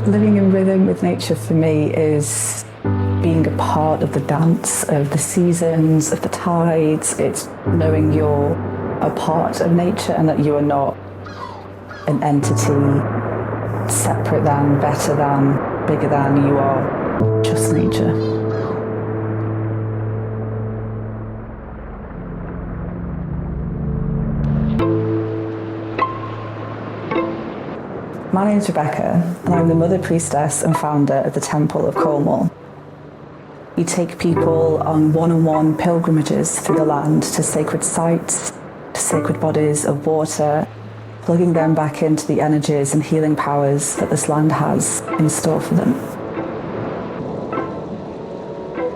Living in rhythm with nature for me is being a part of the dance of the seasons, of the tides. It's knowing you're a part of nature and that you are not an entity separate than, better than, bigger than. You are just nature. My name's Rebecca, and I'm the Mother Priestess and founder of the Temple of Cornwall. We take people on one-on-one pilgrimages through the land to sacred sites, to sacred bodies of water, plugging them back into the energies and healing powers that this land has in store for them.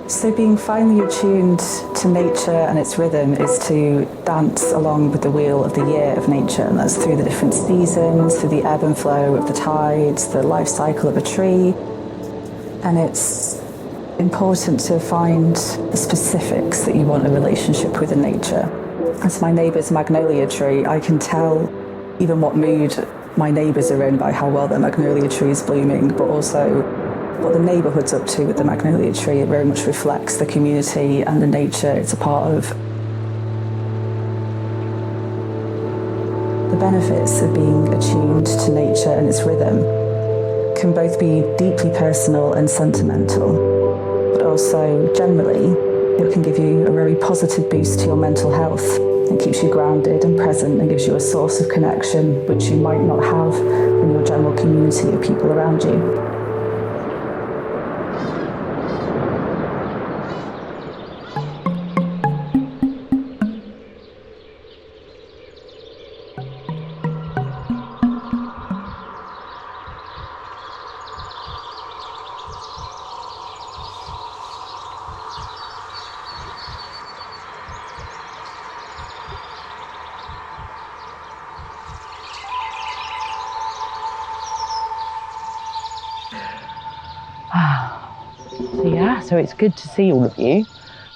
So being finely attuned to nature and its rhythm is to dance along with the wheel of the year of nature, and that's through the different seasons, through the ebb and flow of the tides, the life cycle of a tree. And it's important to find the specifics that you want a relationship with in nature. As my neighbour's magnolia tree, I can tell even what mood my neighbours are in by how well their magnolia tree is blooming, but also what the neighbourhood's up to with the magnolia tree. It very much reflects the community and the nature it's a part of. The benefits of being attuned to nature and its rhythm can both be deeply personal and sentimental, but also generally it can give you a very positive boost to your mental health. It keeps you grounded and present and gives you a source of connection which you might not have in your general community of people around you. So it's good to see all of you,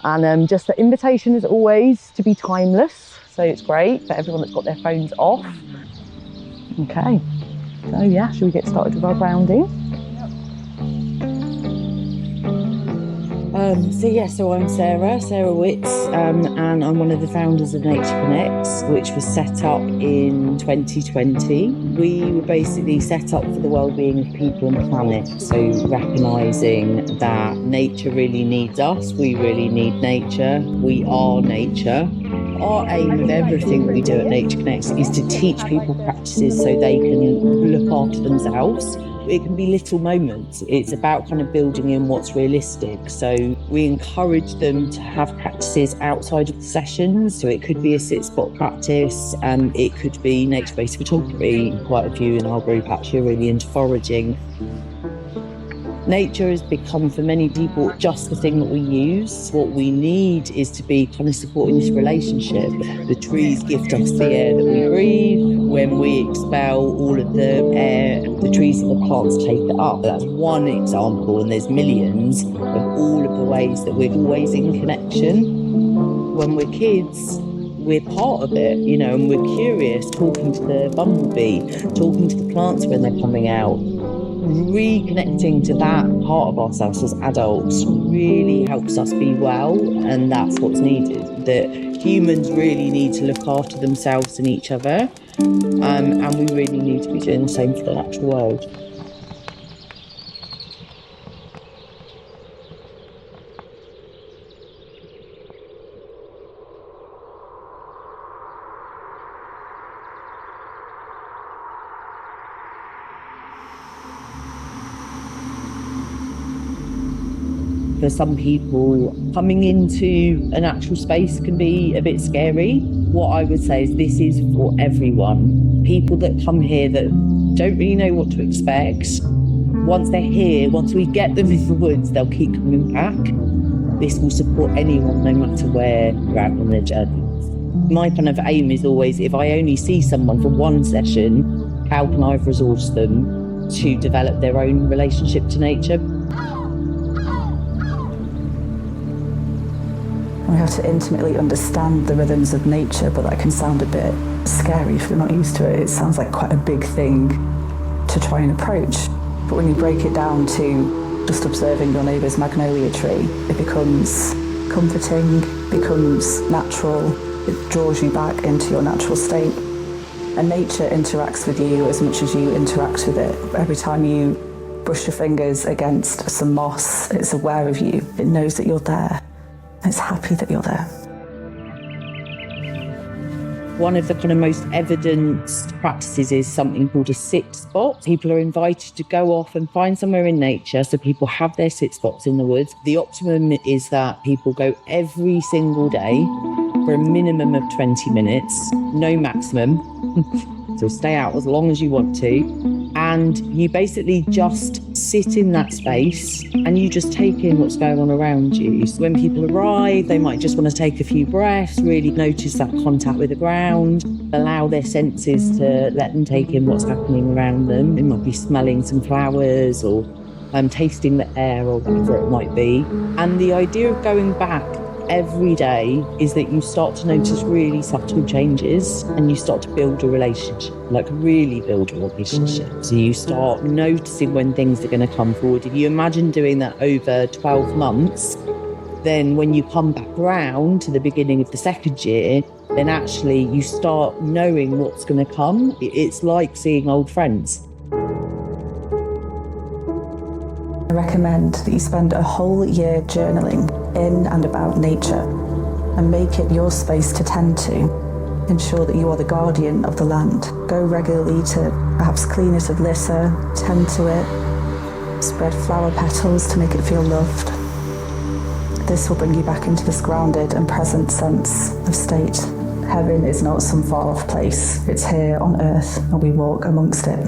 and just the invitation is always to be timeless, so it's great for everyone that's got their phones off. Okay, so yeah, shall we get started with our grounding? So I'm Sarah Witts, and I'm one of the founders of Nature Connects, which was set up in 2020. We were basically set up for the well-being of people and planet, so recognising that nature really needs us, we really need nature, we are nature. Our aim of everything we do at Nature Connects is to teach people practices so they can look after themselves. It can be little moments. It's about kind of building in what's realistic. So we encourage them to have practices outside of the sessions. So it could be a sit-spot practice, and it could be nature-based photography. Quite a few in our group actually are really into foraging. Nature has become, for many people, just the thing that we use. What we need is to be kind of supporting this relationship. The trees gift us the air that we breathe. When we expel all of the air, the trees and the plants take it up. That's one example, and there's millions of all of the ways that we're always in connection. When we're kids, we're part of it, and we're curious, talking to the bumblebee, talking to the plants when they're coming out. Reconnecting to that part of ourselves as adults really helps us be well, and that's what's needed. That humans really need to look after themselves and each other, and we really need to be doing the same for the natural world. For some people, coming into a natural space can be a bit scary. What I would say is this is for everyone. People that come here that don't really know what to expect, once they're here, once we get them in the woods, they'll keep coming back. This will support anyone, no matter where they're at on their journey. My kind of aim is always, if I only see someone for one session, how can I resource them to develop their own relationship to nature? We have to intimately understand the rhythms of nature, but that can sound a bit scary if you're not used to it. It sounds like quite a big thing to try and approach. But when you break it down to just observing your neighbour's magnolia tree, it becomes comforting, becomes natural, it draws you back into your natural state. And nature interacts with you as much as you interact with it. Every time you brush your fingers against some moss, it's aware of you. It knows that you're there. It's happy that you're there. One of the kind of most evidenced practices is something called a sit spot. People are invited to go off and find somewhere in nature, so people have their sit spots in the woods. The optimum is that people go every single day for a minimum of 20 minutes, no maximum. So stay out as long as you want to. And you basically just sit in that space and you just take in what's going on around you. So when people arrive, they might just want to take a few breaths, really notice that contact with the ground, allow their senses to let them take in what's happening around them. It might be smelling some flowers or tasting the air or whatever it might be. And the idea of going back every day is that you start to notice really subtle changes and you start to build a relationship, like really build a relationship. So you start noticing when things are going to come forward. If you imagine doing that over 12 months, then when you come back round to the beginning of the second year, then actually you start knowing what's going to come. It's like seeing old friends. I recommend that you spend a whole year journaling in and about nature and make it your space to tend to. Ensure that you are the guardian of the land. Go regularly to perhaps clean it of litter, tend to it, spread flower petals to make it feel loved. This will bring you back into this grounded and present sense of state. Heaven is not some far-off place. It's here on earth and we walk amongst it.